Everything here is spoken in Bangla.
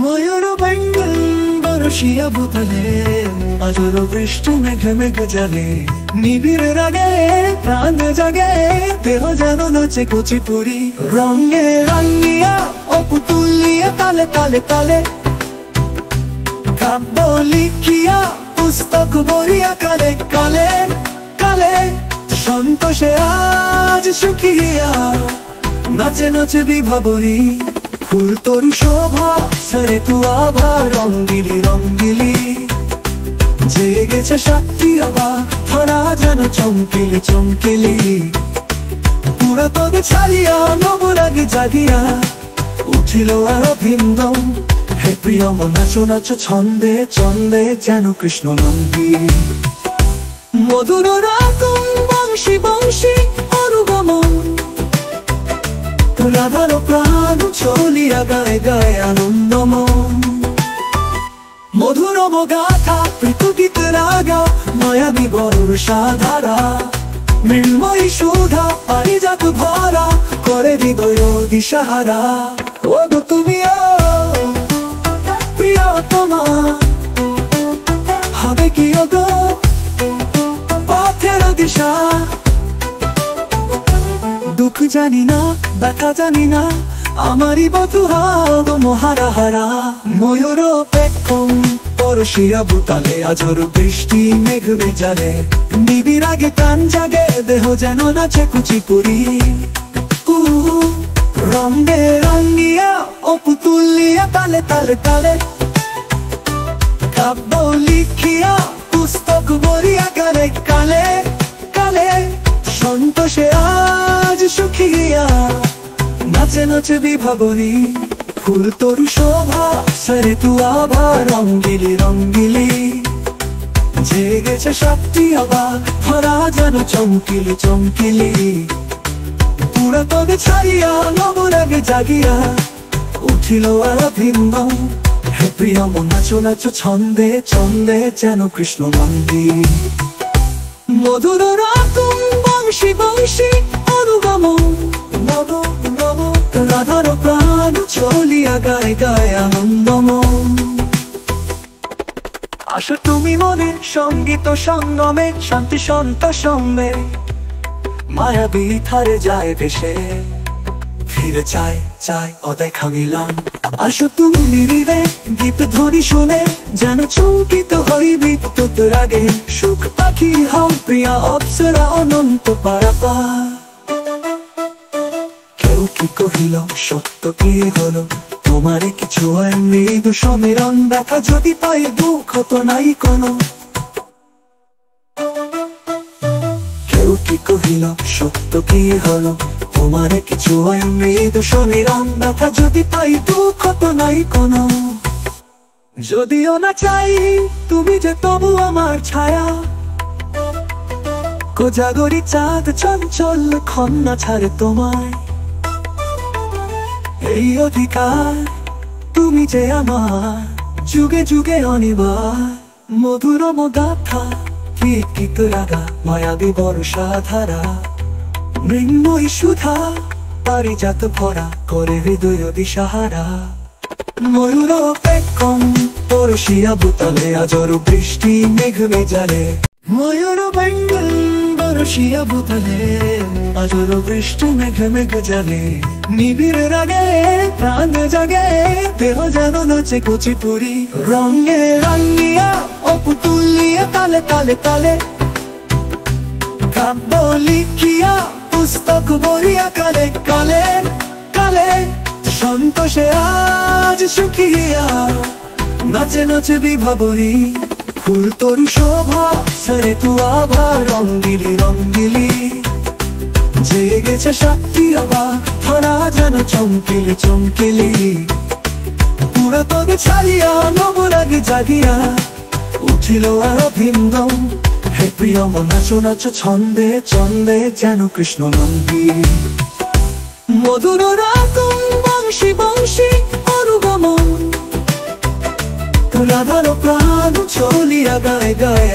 ময়ূর বেঙ্গল বরশিয়া ভূতলে, আজর বৃষ্টি মেঘে মেঘে জাগে, নিবিড় রাগে প্রাণ জাগে, দেহ যেন নাচে কুচিপুরি। রঙে রাঙিয়া অপুতুলিয়া তালে তালে তালে, কাব্য লিখিয়া পুস্তক বইয়া কালে কালে কালে, সন্তোষে আজ সুখিয়া নাচে নাচে বিভাবরী। ফুল তরু শোভা সরে তু আভা, রঙ্গিলি রঙ্গিলি জেগেছে শক্তি আভা, ধরা যেন চমকিলি চমকিলি। পুরা পদে ছাড়িয়া নবরাগে জাগিয়া উঠিল আরো ভিন্দম। হে প্রিয়ম নাচো নাচো ছন্দে ছন্দে, যেন কৃষ্ণ নন্দী। মধুর রাগম বংশী বংশী অনুগমন, রাধার প্রাণ চলিয়া গায়ে গায়ে আনন্দমন। মধুর গাথা পৃথুগীত রাগা, মায়াবী বর্ষা ধারা, মৃন্ময়ী সুধা পারিজাত ভরা, করে হৃদয় দিশাহারা। ও গো তুমি প্রিয়তমা, হবে কি ও গো পথের দিশা। দুঃখ জানি না ব্যথা জানি না, আমারই বধুহা গো মহারাহারা। ময়ূর পেক্ষম পরশিয়া ভূতলে, আজর বৃষ্টি মেঘ বেজালে, নিবিড় আগে কান জাগে, দেহ যেন নাচে কুচিপুরি। রঙে রঙিয়া অপুতুলিয়া তালে তালে তালে, কাব্য লিখিয়া পুস্তক বইয়া কালে কালে কালে, সন্তোষে আজ সুখিয়া নাচে নাচে বিভাবরী। ফুল তরু শোভা সরে তু আভা, রঙ্গিলি রঙ্গিলি জেগেছে শক্তি আভা, ধরা যেন চমকিলি চমকিলি। পুরা পদে ছাড়িয়া নবরাগে জাগিয়া উঠিল আরো ভিন্দম। হে প্রিয়ম নাচো নাচো ছন্দে ছন্দে, যেন কৃষ্ণ নন্দী। মধুর রাগম বংশী বংশী অনুগমন, নব নব রাধার প্রাণ চলিয়া গায়ে গায়ে আনন্দমন। আসো তুমি মনে সঙ্গীত সঙ্গমে, শান্তি সন্তোষমে, মায়াবী ধারে যায় ভেসে, ফিরে চাই চাই অদেখা মিলন। আসো তুমি নিরিবে গীত ধ্বনি শুনে, যেন চমকিত হই বিদ্যুৎ রাগে, সুখ পাখি হও প্রিয়া অপ্সরা অনন্ত পারাপার। কেউ কি কহিল সত্য কি হলো, তোমারে কিছু হয় মৃদু সমীরণ, দেখা যদি পাই দুঃখ তো নাই কোনো। কেউ কি কহিল সত্য কি হলো, তোমারে কিছু হয় মৃদু সমীরণ, দেখা যদি পাই দুঃখ তো নাই কোনো। যদিও না চাই তুমি যে তবু আমার ছায়া, কোজাগরি চাঁদ চঞ্চল খন্না ছাড়ে তোমায়। এই অধিকার তুমি যে আমার যুগে যুগে অনিবার। মধুর গাথা গীত রাগা, মায়াবী বর্ষা ধারা, মৃন্ময়ী সুধা পারিজাত ভরা, করে হৃদয় দিশাহারা। ময়ূর পেক্ষম পরশিয়া ভূতলে, আজর বৃষ্টি মেঘ বেজালে। ময়ূর বেঙ্গল বরশিয়া ভূতলে, আজর বৃষ্টি মেঘ মেঘ জাগে, নিবিড় রাগে প্রাণ জাগে, দেহ যেন নাচে কুচিপুরি। রঙে রাঙিয়া অপুতুলিয়া তালে তালে তালে, কাব্য লিখিয়া পুস্তক বইয়া কালে কালে কালে, সন্তোষে আজ সুখিয়া নাচে নাচে বিভাবরী। ফুল তরু শোভা সরে তু আভা, রঙ্গিলি রঙ্গিলি জেগেছে শক্তি আভা, ধরা যেন চমকিলি চমকিলি। পুরা পদে ছাড়িয়া নবরাগে জাগিয়া উঠিল আরো ভিন্দম। হে প্রিয়ম নাচো নাচো ছন্দে ছন্দে, যেন কৃষ্ণ নন্দী। মধুর রাগম বংশী বংশী অনুগমন, রাধার প্রাণ চলিয়া গায়ে গায়ে